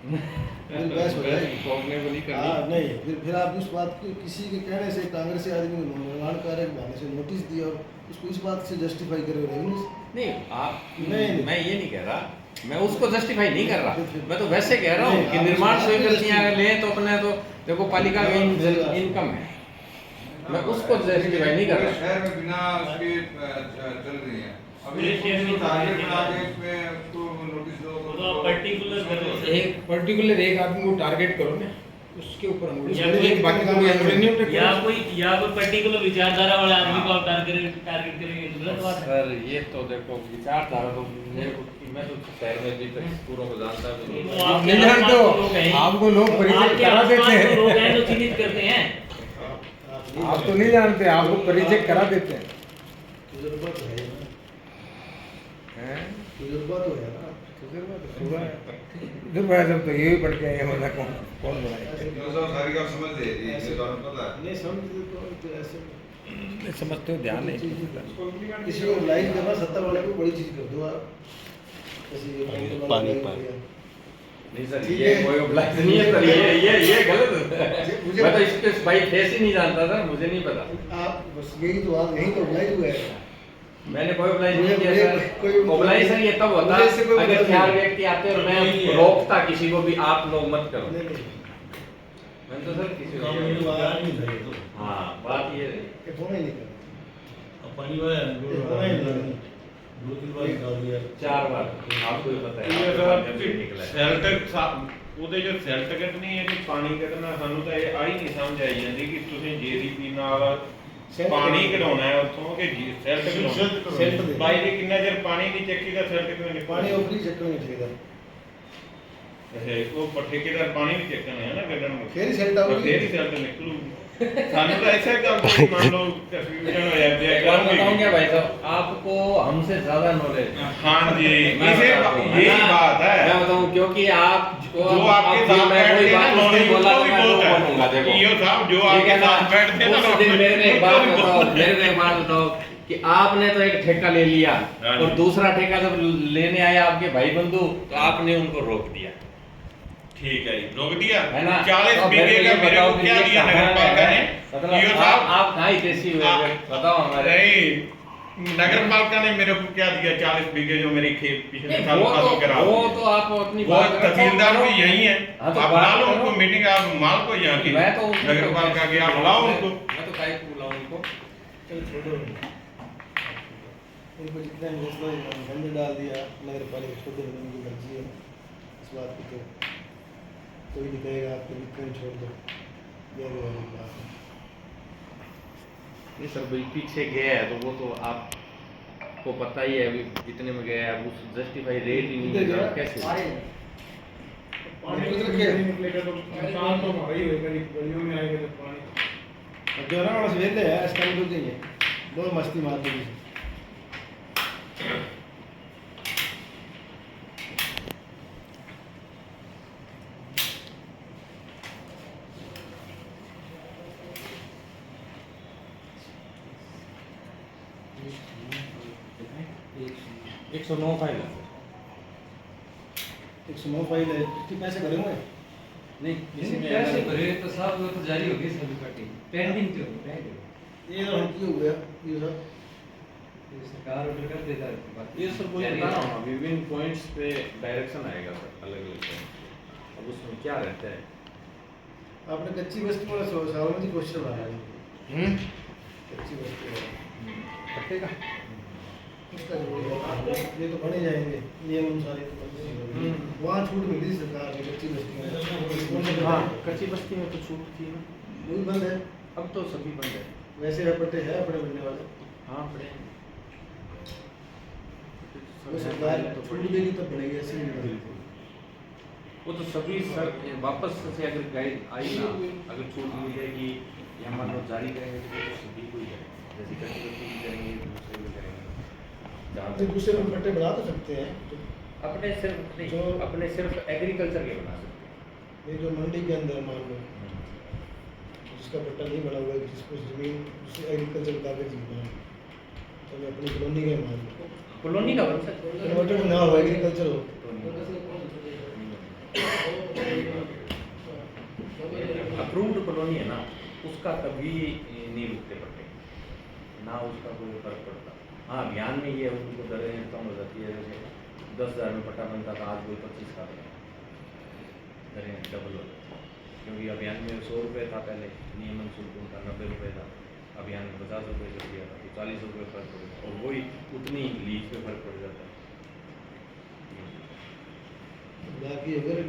फिर बहस हो जाएगी। ठोकने को नहीं हाँ करनी। नहीं, फिर आप उस बात को किसी के कहने से कांग्रेसी आदमी को निर्माण कार्य के बहाने से नोटिस दिया और उसको इस बात से जस्टिफाई करे रेवेन्यू से। नहीं आप नहीं। मैं ये नहीं कह रहा, मैं उसको जस्टिफाई नहीं कर रहा, फिर- मैं तो वैसे कह रहा हूँ नहीं, कि आप निर्माण उसको स्वीकृतियाँ justify- अगर लें तो अपने तो देखो पालिका का इनकम है, मैं उसको जस्टिफाई नहीं कर पूरे रहा। शहर में बिना उसके चल रही है। अभी पूरे शहर में टारगेट बना के उसमें उसको नोटिस दो वो तो आप पर्टिकुलर कर रहे हो। एक पर्टिकुलर एक आदमी को टारगेट करो ना, उसके ऊपर हम या कोई- बाकी को नहीं उठे या कोई पर्टिकुलर विचारधारा वाले आदमी को आप टारगेट करेंगे तो गलत बात है। सर ये तो देखो विचारधारा तो मेरे को, मैं तो शहर में भी तक पूरों को जानता भी नहीं। तो आपके नहीं जानते आसपास हो, तो लोग हैं। आपको लोग परिचय आपके करा देते आसपास हैं। तो लोग हैं जो चिन्हित करते हैं। आप तो नहीं जानते, आपको परिचय करा देते हैं। तजुर्बा तो है ना, हैं? तजुर्बा तो है ना। इधर भाई सब तो यही पढ़ के आए हैं, मतलब कौन बनाएगा? सारी बात समझ ले रही है, ये तो हमें पता है। नहीं समझते तो ऐसे समझते हो, ध्यान नहीं। किसी को लाइन करना सत्ता वाले को बड़ी चीज कर दो आप। जैसे ये बैंक वाला पानी- line पानी। किया। नहीं सर ठीक ये है। कोई oblige नहीं है सर, ये गलत है। मुझे- मैं तो इसके भाई फेस ही नहीं जानता था, मुझे नहीं पता। आप बस यही तो बात, यही तो oblige हुआ है। मैंने कोई oblige नहीं मुझे- किया मुझे सर। कोई- oblige सर ये तब होता मुझे इससे कोई अगर मतलब चार नहीं। व्यक्ति आते और मैं नहीं है। रोकता किसी को भी, आप लोग मत करो। नहीं नहीं, मैंने तो सर किसी काम को ये बात नहीं है तो। हाँ बात ये है। ये फोन ही नहीं करना। अब पानी वाला है, ये फोन ही नहीं करना। दो तीन बार निकाल दिया। 4 बार आपको भी पता है। ਇਹ आपके माध्यम से निकला है। ਸੈਲ ਟਿਕਟ ਉਹਦੇ ਜੋ ਸੈਲ ਟਿਕਟ ਨਹੀਂ ਹੈ ਕਿ ਪਾਣੀ ਕੱਢਣਾ, ਸਾਨੂੰ ਤਾਂ ਇਹ ਆਈ ਨਹੀਂ ਸਮਝ ਆਈ ਜਾਂਦੀ ਕਿ ਤੁਸੀਂ ਜੀਡੀਪੀ ਨਾਲ Cell ਪਾਣੀ ticket। ਕਢਾਉਣਾ ਹੈ ਉੱਥੋਂ ਕਿ cell Cell ticket ticket। Cell ticket। ਬਾਈ ਦੇ ਕਿੰਨਾ ਚਿਰ ਪਾਣੀ ਨਹੀਂ ਚੱਕੀ ਦਾ ਸੈਲ ਟਿਕਟ ਨਹੀਂ पानी ऊपरी चक्कर में ठेकेदार ਉਹ ਠੇਕੇਦਾਰ ਪਾਣੀ ਵੀ ਚੱਕਣਾ ਹੈ ਨਾ ਕੱਢਣ ਨੂੰ फिर ही सेल्ट ਪਰ आओगी। ਫੇਰ ਹੀ ਸੈਲ ਤੇ ਨਿਕਲੂ ਸਾਨੂੰ ਤਾਂ ऐसा काम कि मान लो कंफ्यूजन हो जाती है एक बात बताऊं क्या भाई साहब, आपको हमसे ज्यादा नॉलेज है। हाँ जी मैं इसे बताता हूँ, यही है ना? बात है मैं बताऊं क्योंकि आप जो आपके साथ मैं कोई बैठते हैं बात ना, नहीं बोला तो उनको भी मैं बोलता है। बोलूंगा देखो। ईओ साहब जो ठीक है आपके ना? साथ बैठते हैं ना, उस दिन मेरे को एक बात उनको भी बताओ, बोलते हैं। मेरे को एक बात बताओ कि आपने तो एक ठेका ले लिया हाँ और जी। दूसरा ठेका जब लेने आए आपके भाई बंधु तो आपने उनको रोक दिया, ठीक है जी रोक दिया है ना? 40 तो बीघे मेरे का को मेरे बताओ को कि क्या ये दिया कहाँ नगर पालिका है? ने मतलब ईओ आप साहब कहाँ ही देसी हुए आप- बताओ हमारे। नहीं नगर पालिका ने मेरे को क्या दिया 40 बीघे जो मेरे खेत पिछले नहीं, साल वो फसल करा वो तो आप अपनी वो बात रखो, तहसीलदार करो। भी यही है हाँ, तो आप बात बुला लो करो। उनको मीटिंग आप माल को यहाँ की मैं तो नगर पालिका के आप बुलाओ उनको मैं तो काहे को बुलाऊं उनको। चलो छोड़ो उनको जितना फैसला हमने डाल दिया नगर पालिका छोड़ दो, उनकी मर्जी है इस बात की। तो कोई नहीं कहेगा आपको लिख कर छोड़ दो, ये वाली बात है। नहीं सर भाई पीछे गया है तो वो तो आपको पता ही है अभी कितने में गया है, अब उस जस्टिफाई रेट ही नहीं कितने है गया? कैसे। पानी किधर गया? निकलेगा तो नुकसान तो हमारा ही होगा, गलियों में आएगा तो पानी। अब जो ना बस वेले है इस टाइम रुक गई है, बहुत मस्ती मार दी। एक 109 फाइल है 109 फाइल है, कितने पैसे भरे हुए हैं? नहीं किसी में कैसे भरे तो साहब वो तो जारी होगी सभी पार्टी पेंडिंग क्यों ये तो हम क्यों हो गया ये सब? सरकार ऑर्डर कर देता है ये सब बोल बता रहा हूँ विभिन्न पॉइंट्स पे डायरेक्शन आएगा सर अलग अलग पॉइंट। अब उसमें क्या रहता है आपने कच्ची बस्ती वाला साबरमती क्वेश्चन बनाया है, कच्ची बस्ती वाला कटेगा। उसका जो है, ये तो बने जाएंगे नियम अनुसार, ये तो बन जाएंगे। वहाँ छूट मिली थी सरकार ने कच्ची बस्ती में। हाँ कच्ची बस्ती में तो छूट थी ना, वो भी बंद है, अब तो सभी बंद है। वैसे है पट्टे है अपने बनने वाले। हाँ बड़े वो सरकार छूट देगी तब बढ़ेगी, ऐसे नहीं बढ़ेगी। वो तो सभी सर वापस से अगर गाइड आई ना, अगर छूट मिलेगी या मान लो जारी करेंगे तो वो सभी को ही करेंगे, जैसे कच्ची बस्ती भी करेंगे दूसरे भी करेंगे। जहाँ तो दूसरे में पट्टे बढ़ा तो सकते हैं, अपने सिर्फ नहीं, जो- अपने सिर्फ एग्रीकल्चर के बना सकते ये जो मंडी के अंदर मान लो जिसका पट्टा नहीं बना हुआ है, जिसको जमीन उससे एग्रीकल्चर कागज ही बना, तो मैं अपनी कॉलोनी का मान लो हैं। कॉलोनी का बन सकता है। कन्वर्टेड ना हो, एग्रीकल्चर हो। तो नहीं। अप्रूव्ड कॉलोनी है ना, उसका कभी नहीं रुकते पट्टे, ना उसका कोई फर्क पड़ता। हाँ, अभियान में ये उनको दरें कम हो जाती है, जैसे 10,000 में पट्टा बनता था, आज कोई 25 का दरें डबल हो जाती है, क्योंकि अभियान में 100 रुपये था पहले, नियमन शुल्क उनका 90 रुपये था, अभियान में 50 रुपये कर दिया था, तो 40 रुपये फर्क पड़ेगा, और वही उतनी लीज पे फर्क पड़ जाता है। बाकी अगर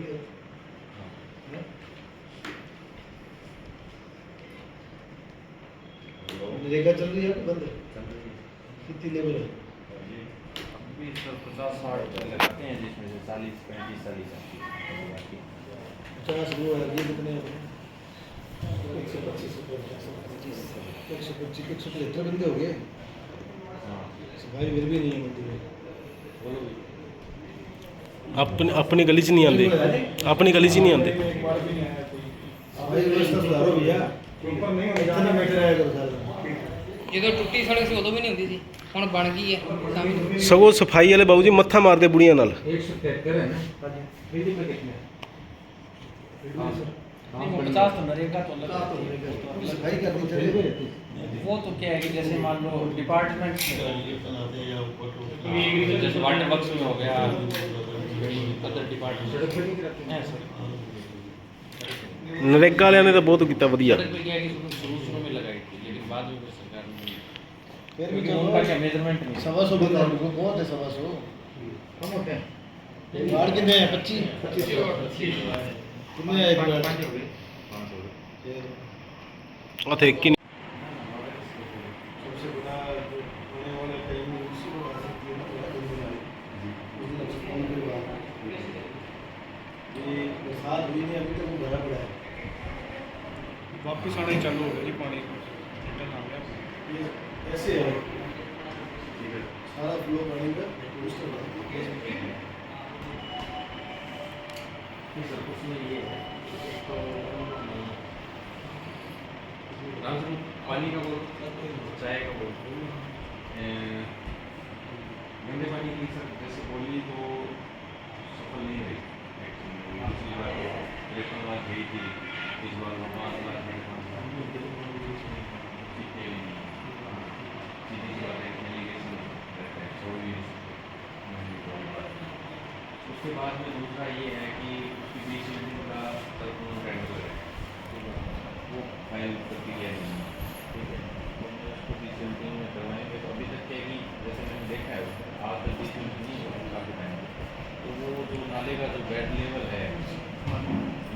नरेगा चल रही है कि बंद है? चल रही है। कितनी लेबर है? अभी सब 50-60 लगाते हैं, जिसमें से 40-35-40 आती है बाकी। 50 वो है, ये कितने हैं? 125 125 175 बंदे हो गए। हाँ, सफाई फिर भी नहीं है होती है। बोलो भी। अपनी गली च नहीं आते, अपनी गली च नहीं आते। सफाई व्यवस्था सुधारो भैया, इतना मीटर आया करो सारा। ਜਦੋਂ ਟੁੱਟੀ ਸੜਕ ਸੀ ਉਦੋਂ ਵੀ ਨਹੀਂ ਹੁੰਦੀ ਸੀ, ਹੁਣ ਬਣ ਗਈ ਹੈ ਤਾਂ ਵੀ सगों सफाई वाले बाबू जी मत्था मारते बुढ़िया नाल। 173 है ना। बिजली में कितने हाँ, 50 तो नरेगा तो सफाई करनी चाहिए। वो तो क्या है कि जैसे मान लो डिपार्टमेंट जैसे वाटर वर्क्स में हो गया, अदर डिपार्टमेंट है सर। नरेगा वाले ने तो बहुत किया वधिया। सड़क पे क्या है कि शुरू में लगाई थी, लेकिन बाद में फिर सरकार ने फिर भी क्योंकि उनका क्या मेजरमेंट नहीं 125 बंदा है, बहुत है 125। कम होते हैं वार्ड कितने हैं? 25 कितने हैं एक वार्ड? 5 हो गए। अथे कि सबसे बड़ा जो होने वाला टाइम है उसी को आ सकती है ना, थोड़ा दिन बनाए उस दिन से फोन करवा ये बरसात हुई नहीं, अभी तक वो भरा पड़ा है। वापस आने चालू हो गया जी पानी रिटर्न आ गया। ये ऐसे है सारा फ्लो पानी का उस तरह सर उसमें ये है तो पानी का बोल, चाय का बोल, गंदे पानी की सर जैसे बोली तो सफल नहीं रही एक्चुअली। पिछली बार तो 53 लाख गई थी, इस बार 5 लाख है, 5 लाख उसके बाद में दूसरा ये है कि बीच में का टेंडर है, वो फाइल प्रक्रिया नहीं है, ठीक है, तो उसको बीच में करवाएंगे। तो अभी तक क्या है कि जैसे मैंने देखा है आज तक बीच में नहीं हुआ काफ़ी टाइम, तो वो जो नाले का जो बेड लेवल है,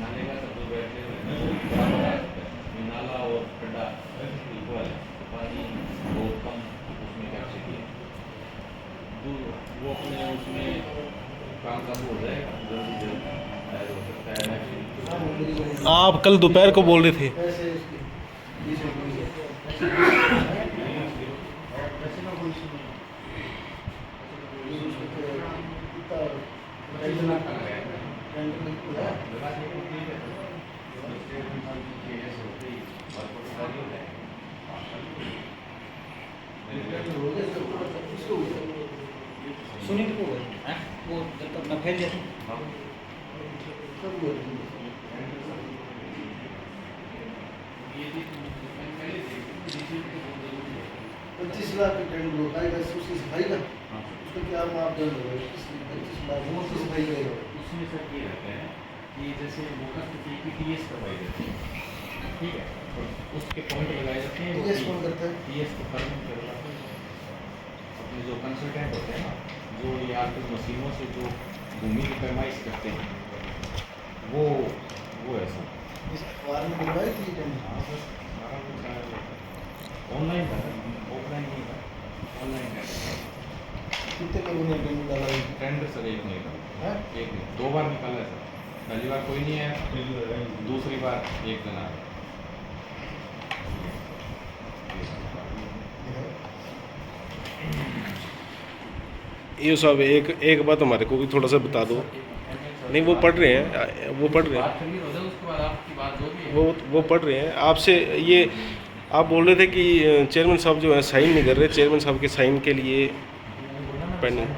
नाले का सब जो बेड लेवल है ये नाला और खड्डा इक्वल है, तो पानी बहुत कम उसमें कैपेसिटी है, वो अपने उसमें काम हो जाएगा, जल्दी जल्दी हो सकता है। आप कल दोपहर को बोल रहे थे। ऐसे इसकी बीच में कोई ऐसे ना कोई सुनो सुनील को है वो जब तक न फैल जाए। सब बोल 25 लाख का टेंडर होता है, उसकी सफाई का उसका क्या मापदंड होगा? 25 लाख वो उसकी सफाई का उसमें सर ये रहता है कि जैसे मोटर की टीएस करवाई जाती है, ठीक है, और उसके पॉइंट लगाए जाते हैं। टीएस कौन करता है? टीएस को परमिट करवाते हैं अपने जो कंसल्टेंट होते हैं ना, जो यहाँ पर मशीनों से जो भूमि की पैमाइश करते हैं, वो है सर। इस अखबार में दिलवाई थी टेंडर? हाँ सर, सारा कुछ आया ऑनलाइन था, ऑफलाइन नहीं था, ऑनलाइन था। कितने लोगों ने टेंडर डाला है? टेंडर सर एक नहीं था, हैं? एक नहीं, 2 बार निकाला है सर। पहली बार कोई नहीं आया, दूसरी बार एक दिन आया। ये साहब एक बात हमारे को भी थोड़ा सा बता दो। नहीं वो पढ़ रहे हैं, वो पढ़ रहे हैं, बात क्लियर हो जाए उसके बाद आपकी बात जो भी है वो पढ़ रहे हैं। आपसे ये आप बोल रहे थे कि चेयरमैन साहब जो है साइन नहीं कर रहे, चेयरमैन साहब के साइन के लिए पेंडिंग।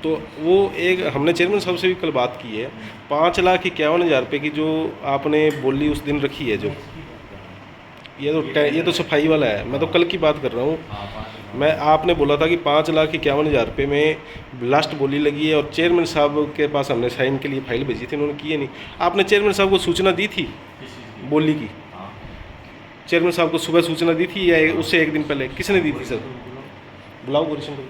तो वो एक हमने चेयरमैन साहब से भी कल बात की है, 5,51,000 रुपये की जो आपने बोली उस दिन रखी है, जो ये तो सफाई वाला है, मैं तो कल की बात कर रहा हूँ। मैं आपने बोला था कि 5,51,000 रुपये में लास्ट बोली लगी है और चेयरमैन साहब के पास हमने साइन के लिए फाइल भेजी थी, उन्होंने किए नहीं। आपने चेयरमैन साहब को सूचना दी थी बोली की? चेयरमैन साहब को सुबह सूचना दी थी या उससे एक दिन पहले? किसने दी थी सर? बुलाओ गोरेशन को।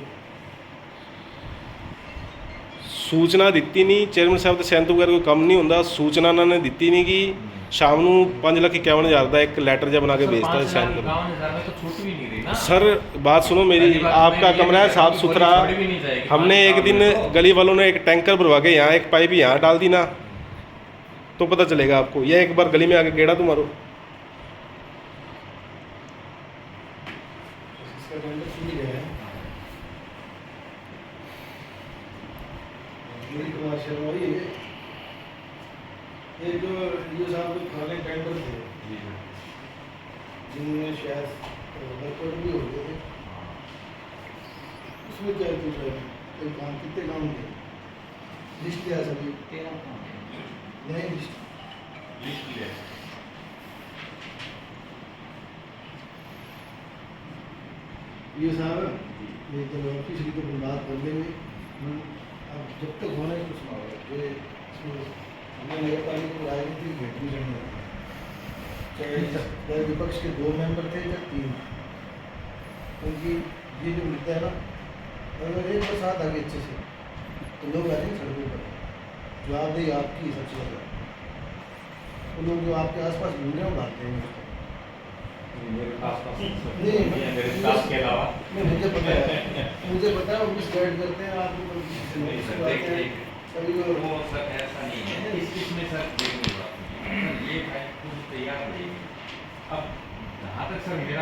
सूचना दी नहीं चेयरमैन साहब तो सैंत वगैरह कोई कम नहीं होंगे, सूचना उन्होंने दी नहीं कि शाम को 5,51,000 का एक लेटर जब बना के भेजता है साइन कर। 5,51,000 में तो छूट भी नहीं रही ना सर बात सुनो मेरी, आपका कमरा है साफ सुथरा, हमने एक दिन गली वालों ने एक टैंकर भरवा के यहाँ एक पाइप यहाँ डाल दी ना, तो पता चलेगा आपको। यह एक बार गली में आके गेड़ा तुम मारो। इसका टेंडर शुरू है मेरी कुमार शर्मा ही है। ये जो साहब जो पुराने टेंडर थे जिनमें शायद वर्कआउट भी हो गए थे, उसमें क्या कुछ है? एक काम कितने काम थे? लिस्ट दिया सभी 13 काम नहीं लिस्ट दिया। ये साहब ये तो ऑफिस की तो बात कर लेंगे, अब जब तक होना है कुछ ना होगा। ये हमने नगर पालिका को राजनीति भेटनी करनी, चाहे विपक्ष के 2 मेंबर थे या 3, क्योंकि ये जो मिलता है ना, अगर एक बरसात आ गई अच्छे से तो लोग आ जाएंगे सड़कों पर, जवाबदेही आपकी सबसे ज़्यादा। तो लोग जो आपके आसपास घूम रहे हैं वो भागते हैं मेरे आसपास नहीं, मेरे स्टाफ के अलावा मुझे पता है वो मिस गाइड करते हैं आपको। नहीं सर, देखिए सभी वो सर ऐसा नहीं है इसमें सर, देखने बात ये फाइल पूरी तैयार रहेगी। अब जहाँ तक सर मेरे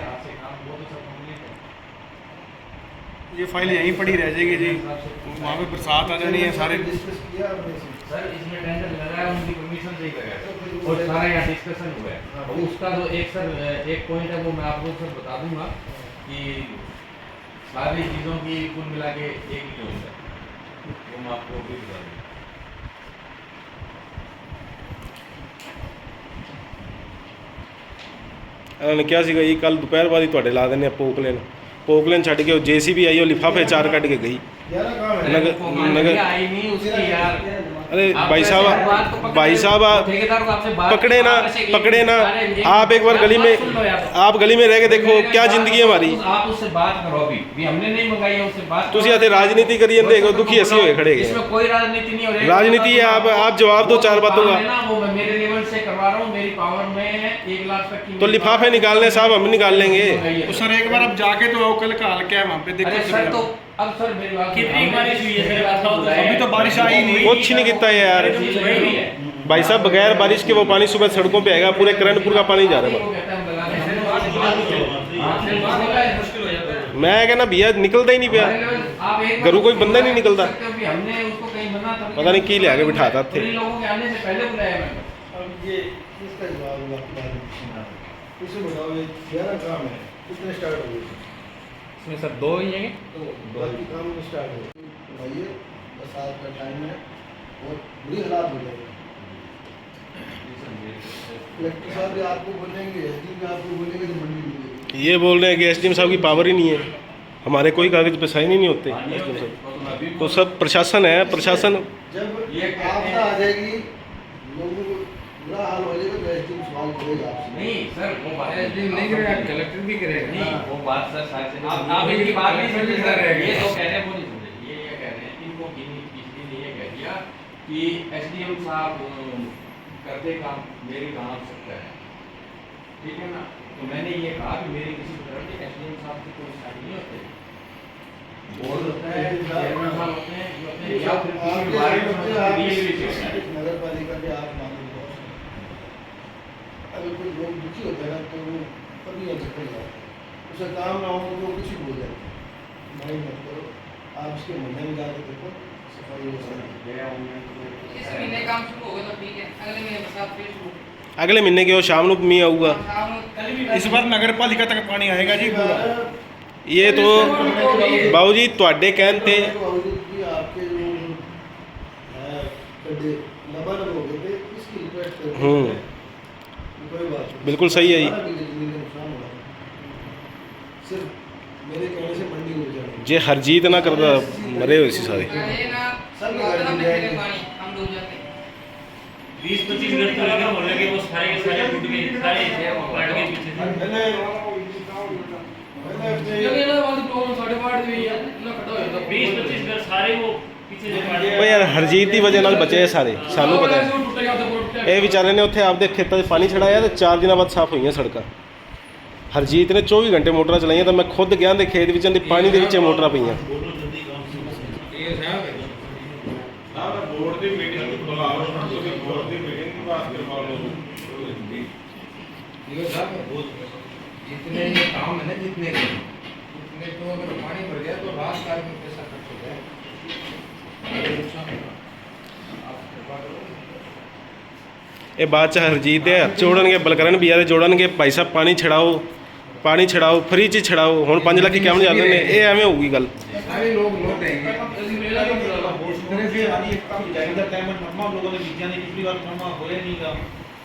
हाथ से काम वो तो सब कंप्लीट है। ये फाइल यहीं पड़ी रह जाएगी जी, वहाँ पे बरसात आ जानी है सारे। डिस्कस किया आपने सर इसमें टेंडर लगा है, उनकी परमिशन से ही लगा है और सारा यहाँ डिस्कशन हुआ है। और उसका जो एक पॉइंट है वो मैं आपको सर बता दूंगा कि सारी चीज़ों की कुल मिला के एक ही पॉइंट है, वो मैं आपको भी बता दूँगा। उन्होंने क्या सीगा ये कल दोपहर बाद ही तुहाडे ला देने पोकलेन छड़ के JCB आई और लिफाफे 4 कट के गई। नगर आई नहीं उसकी यार, अरे भाई साहब पकड़े ना आप एक बार गली में रह के देखो क्या जिंदगी है हमारी। आप उससे बात करो, अभी हमने नहीं मंगाई है उससे बात। तुसी आते राजनीति करिए देखो दुखी ऐसे हुए खड़े गए। इसमें कोई राजनीति नहीं हो रही, राजनीति है, आप जवाब दो 4 बातों का। वो मैं मेरे लेवल से करवा रहा हूँ, मेरी पावर में है 1 लाख तक की। तो लिफाफे निकालने साहब हम निकाल लेंगे। तो सर एक बार अब जाके तो आओ, कल का हाल क्या है वहाँ पे देखो। सर तो अब सर मेरी बात कितनी बारिश हुई है सर? अभी तो बारिश आई नहीं। कुछ नहीं कितना है यार भाई साहब, बगैर बारिश के वो पानी सुबह सड़कों पे आएगा, पूरे करणपुर का पानी जा रहा है। मैं कहना भैया निकलता ही नहीं पाया, घरों कोई बंदा नहीं निकलता, पता नहीं की ले आके बिठाता थे। अब ये इसका जवाब इसे बताओ, ये 11 काम है, कितने स्टार्ट हो गए? इसमें सर 2 ही हैं। तो बाकी काम स्टार्ट हो भाई, बरसात का टाइम है और बुरी हालात हो जाएगी। कलेक्टर साहब भी आपको बोलेंगे, SD भी आपको बोलेंगे तो मंडी मिलेगी। ये बोल रहे हैं कि SDM साहब की पावर ही नहीं है, हमारे कोई कागज पे साइन ही नहीं होते SDM साहब। तो सब प्रशासन है, प्रशासन जब आपदा आ जाएगी लोगों को बुरा हाल हो जाएगा तो SDM सवाल करेगा आपसे। नहीं सर वो बात नहीं करेगा, कलेक्टर भी करेगा। नहीं वो बात सर शायद आप इनकी बात नहीं समझे सर। ये तो कह रहे हैं वो नहीं समझे, ये कह रहे हैं इनको किसी ने ये कह दिया कि SDM साहब करते काम मेरी कहाँ हो सकता है, ठीक है ना। तो मैंने ये कहा कि मेरी किसी तरह के SDM साहब की कोई साइड नहीं होते, बोर्ड होता है, चेयरमैन साहब होते हैं, या फिर किसी बारे में नगर पालिका के आप मान लो अगर कोई लोग दुखी होता है ना तो वो कभी नहीं सकते, उसे काम ना हो तो वो कुछ ही बोल जाते हैं। नहीं मत करो, आप इसके महीने में जाकर देखो सफाई हो सकती है। इस महीने काम शुरू होगा तो ठीक है, अगले महीने बरसात फिर शुरू। अगले महीने के शाम को मी आऊगा। इस बार नगर पालिका तक पानी आएगा जी पूरा। ये तो बाबू जी ਤੁਹਾਡੇ ਕਹਿਣ ਤੇ बावजूद भी आप देख लबालब हो गए थे, इसकी रिक्वेस्ट कर कोई बात नहीं। बिल्कुल सही है जी। 12 बीघे जमीन का नुकसान हुआ है। सिर्फ मेरे कहने से मंडी उड़ जाएगी। जे हरजीत ना करता मरे हुए सी सारे। ये ना सब सब घर में में फिरे जाएंगे। पानी हम डूब जाते हैं। 20-25 घर तो लगे होने के वो सारे के सारे टूट गए, सारे पलट गए पीछे से। मैंने लगे ना वाली प्रॉब्लम 8.5 ਦੀ ਹੈ ਨਾ ਖੜਾ ਹੋ ਜਾਂਦਾ 20-25 घर सारे वो पीछे से पलट ਉਹ ਯਾਰ ਹਰਜੀਤ ਦੀ ਵਜ੍ਹਾ ਨਾਲ ਬਚੇ ਆ ਸਾਰੇ, ਸਾਨੂੰ ਪਤਾ ਹੈ। ਇਹ ਵਿਚਾਰੇ ਨੇ ਉੱਥੇ ਆਪਦੇ ਖੇਤਾਂ 'ਚ ਪਾਣੀ ਛੜਾਇਆ ਤੇ 4 ਦਿਨਾਂ ਬਾਅਦ ਸਾਫ਼ ਹੋਈਆਂ ਸੜਕਾਂ। ਹਰਜੀਤ ਨੇ 24 ਘੰਟੇ ਮੋਟਰਾਂ ਚਲਾਈਆਂ ਤਾਂ ਮੈਂ ਖੁਦ ਗਿਆ ਦੇ ਖੇਤ ਵਿੱਚ, ਉਹਦੇ ਪਾਣੀ ਦੇ ਵਿੱਚ ਮੋਟਰਾਂ ਪਈਆਂ। ਇਹ ਸਾਹਿਬ ਬੋਰਡ ਦੀ ਮੀਟਿੰਗ ਬੁਲਾਓ, ਤੁਸੀਂ ਬੋਰਡ ਦੀ ਮੀਟਿੰਗ ਦੀ ਬਾਤ ਕਰਵਾ ਲਓ। ये साहब जितने ये काम है ना जितने तो अगर पानी भर गया तो रात काल में पैसा खर्च हो गया नुकसान होगा। आप कृपा करो ਇਹ ਬਾਅਦ ਚ ਹਰਜੀਤ ਦੇ ਹੱਥ ਜੋੜਨਗੇ, ਬਲਕਰਨ ਵੀ ਯਾਰ ਜੋੜਨਗੇ, ਭਾਈ ਸਾਹਿਬ ਪਾਣੀ ਛੜਾਓ, ਪਾਣੀ ਛੜਾਓ, ਫਰੀ ਚ ਛੜਾਓ। ਹੁਣ 5 ਲੱਖ ਕਿਉਂ ਨਹੀਂ ਜਾਂਦੇ ਨੇ? ਇਹ ਐਵੇਂ ਹੋਊਗੀ ਗੱਲ। सारे लोग लौट आएंगे ਅਸੀਂ ਮੇਲਾ ਵੀ ਬੁਲਾ ਲਾ ਬਹੁਤ ਸੋਹਣੇ ਸੇ ਆਦੀ ਇੱਕ ਕਾਫੀ ਚਾਹੀਦਾ ਟਾਈਮ ਨਰਮਾ ਲੋਕਾਂ ਨੇ ਬੀਜਾਂ ਨੇ ਪਿਛਲੀ ਵਾਰ ਨਰਮਾ ਹੋਇਆ ਨਹੀਂਗਾ,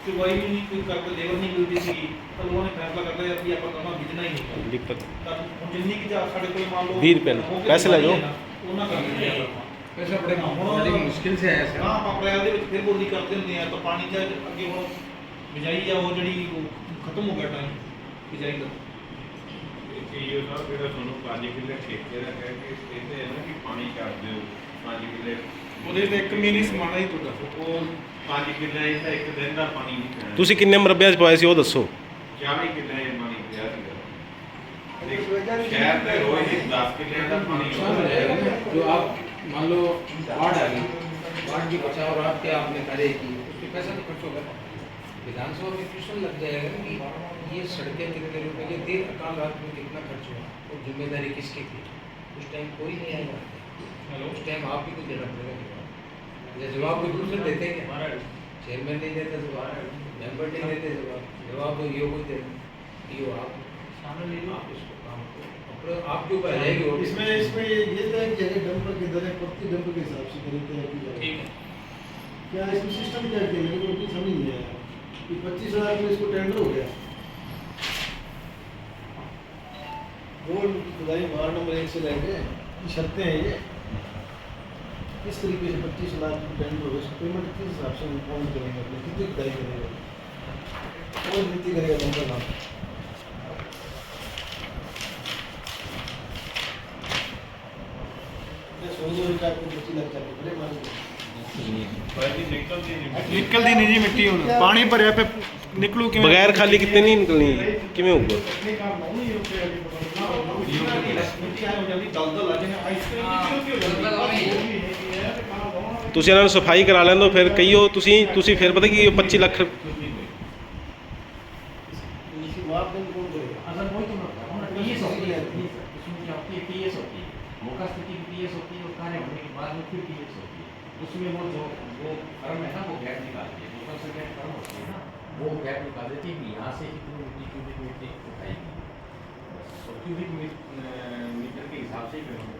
ਕੋਈ ਵੀ ਨਹੀਂ, ਕੋਈ ਕਰਕੇ ਲੇਬਰ ਨਹੀਂ ਮਿਲਦੀ ਸੀ, ਤਾਂ ਲੋਕਾਂ ਨੇ ਫੈਸਲਾ ਕਰ ਲਿਆ ਵੀ ਆਪਾਂ ਨਰਮਾ ਬੀਜਣਾ ਹੀ ਨਹੀਂ। ਦਿੱਕਤ ਤਾਂ ਹੁਣ ਜਿੰਨੀ ਕਿ ਸਾਡੇ ਕੋਲ ਮੰਨ ਲਓ 20 ਰੁਪਏ ਨੇ, ਪੈਸੇ ਲੈ ਜਾਓ। ਉਹਨਾਂ ਕਰ ਦਿੰਦੇ ਆ ਆਪਾਂ। पैसा बड़े बड़ी मुश्किल से आया ਹਾਂ ਆਪਾਂ ਅਪ੍ਰੈਲ ਦੇ ਵਿੱਚ ਫਿਰ ਬੋਲੀ ਕਰਦੇ ਹੁੰਦੇ ਆ, ਤਾਂ ਪਾਣੀ ਚ ਅੱਗੇ ਹੁਣ ਬਿਜਾਈ ਆ ਉਹ ਜਿਹੜੀ ਉਹ ਖਤਮ ਹੋ ਗਿਆ ਟਾਈਮ ਬਿਜਾਈ ਦਾ। ਇਹ ਸਾਹਿਬ ਜਿਹੜਾ ਤੁਹਾਨੂੰ 5 ਕਿੱਲੇ ਠੇਕੇ ਦਾ ਕਹਿ ਕੇ ਕਹਿੰਦੇ ਆ ਨਾ ਕਿ ਪਾਣੀ ਛੱਡ ਦਿਓ 5 ਕਿੱਲੇ, ਉਹਦੇ ਤੇ ਇੱਕ ਮਹੀਨੇ ਸਮਾਣਾ ਹੀ ਤੁਹਾਡਾ। ਉਹ 5 ਕਿੱਲੇ ਤਾਂ ਇੱਕ ਦਿਨ ਦਾ ਪਾਣੀ ਨਹੀਂ ਪੈਣਾ। ਤੁਸੀਂ ਕਿੰਨੇ ਮਰਬਿਆਂ 'ਚ ਪਾਏ ਸੀ ਉਹ ਦੱਸੋ। 40 ਕਿੱਲੇ ਪਾਣੀ ਪਿਆ ਸੀਗਾ। ਸ਼ਹਿਰ ਤੇ ਰੋਜ਼ 10 ਕਿੱਲੇ ਦਾ ਪਾਣੀ नुकसान हो जाएगा ना। जो आप मान लो बाढ़ आ गई, बाढ़ की बचाव राहत क्या आपने करे की, उस पर पैसा तो खर्च होगा। विधानसभा में क्वेश्चन लग जाएगा कि ये सड़कें कितने रुपए की देर अकाल रात में कितना खर्च हुआ और जिम्मेदारी किसकी थी। उस टाइम कोई नहीं आएगा, उस टाइम आप भी कुछ देना पड़ेगा। जवाब कोई दूसरे देते हैं क्या? चेयरमैन नहीं देते जवाब, मेंबर नहीं देते जवाब तो ये कोई दे ये आप सामने ले लो, आप इसको काम करो, आपके ऊपर आ जाएगी। और इसमें ये तो है कि अगर डंपर की दरें प्रति डंपर के हिसाब से खरीदते हैं कि ठीक है। क्या इसमें सिस्टम क्या है? मेरे को कुछ समझ नहीं आया कि 25,000 में इसको टेंडर हो गया। रोड खुदाई वार्ड नंबर 1 से लेके शर्तें हैं ये, किस तरीके से 25 लाख टेंडर हो गया, इसको पेमेंट किस हिसाब से हम कौन करेंगे, अपने कितनी खुदाई करेंगे, कौन नीति करेगा डंपर नाम। ਨਿਕਲਦੀ ਨਹੀਂ ਜੀ ਮਿੱਟੀ, ਹੁਣ ਪਾਣੀ ਭਰਿਆ ਪਿਆ ਨਿਕਲੂ ਕਿਵੇਂ? ਬਗੈਰ ਖਾਲੀ ਕਿਤੇ ਨਹੀਂ ਨਿਕਲਣੀ, ਕਿਵੇਂ ਹੋਊਗਾ? ਤੁਸੀਂ ਇਹਨਾਂ ਨੂੰ ਸਫਾਈ ਕਰਾ ਲੈਣ ਦਿਓ, ਫਿਰ ਕਹੀਓ ਤੁਸੀਂ ਫਿਰ ਪਤਾ ਕੀ 25 ਲੱਖ अगर वही तो पीएस होती है, उसमें क्या होती है पीएस होती है, मौका स्थिति की पीएस होती है और कार्य होने के बाद में फिर पीएस होती है। उसमें वो जो वो फर्म है ना वो गैप निकालती है, मौका से गैप फर्म होती है ना, वो गैप निकाल देती है कि यहाँ से इतनी क्यूबिक मिट्टी उठाएगी, और क्यूबिक मीटर के हिसाब से ही करेंगे।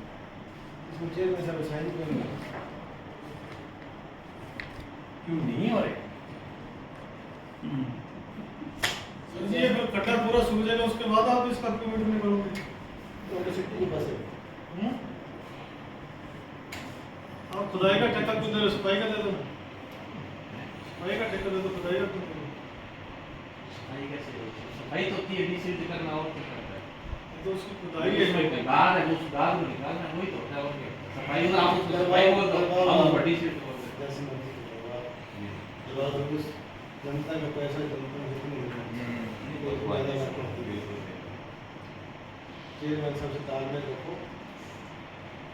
इसमें चेयर में सब साइन करेंगे क्यों नहीं हो रहे? ये फिर कट्टा पूरा सूख जाएगा, उसके बाद आप इसका पेमेंट नहीं करोगे तो कैपेसिटी के पास है। आप खुदाई का ठेका क्यों दे रहे हो? सफाई का दे दो, सफाई का ठेका दे दो, खुदाई का क्यों दे दो? सफाई कैसे होती है? सफाई तो होती है डिसिल्ड करना और क्या करता है? ये तो उसकी खुदाई ये है। गाद है, उस गाद को निकालना वही तो होता है। और क्या सफाई में आप उसको सफाई बोल दो, हम बड़ी से बोल दो। जैसे मर्जी करवाओ। जवाब दो, उस जनता का पैसा जनता को कितनी देना है? चेयरमैन साहब से तालमेल रखो,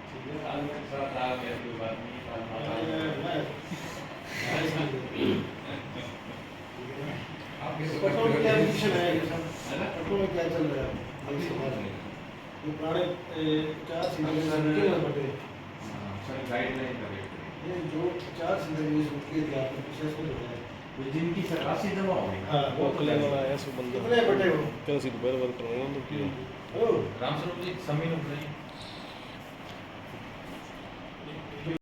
ठीक है? तालमेल साथ आ गया कोई बात नहीं, तालमेल आप किस पेट्रोल की क्या पोजीशन है ये सब? पेट्रोल में क्या चल रहा है अभी समाज में? ये पुराने 4 सीटर क्यों ना बटे? सर गाइडलाइन करें ये जो 4 सीटर यूज होती है आपने प्रोसेस में बताया, जिनकी सरकारी दवा होगी हाँ वो ਲੈ ਆਇਆ ਸੋ ਬੰਦਾ कितने बटे हो? ਕਹਿੰਦਾ ਸੀ ਦੁਪਹਿਰ ਬਾਅਦ ਕਰਵਾਉਣਾ ਉਹਨੂੰ ਕੀ ओ राम स्वरूप जी समीन उपलब्ध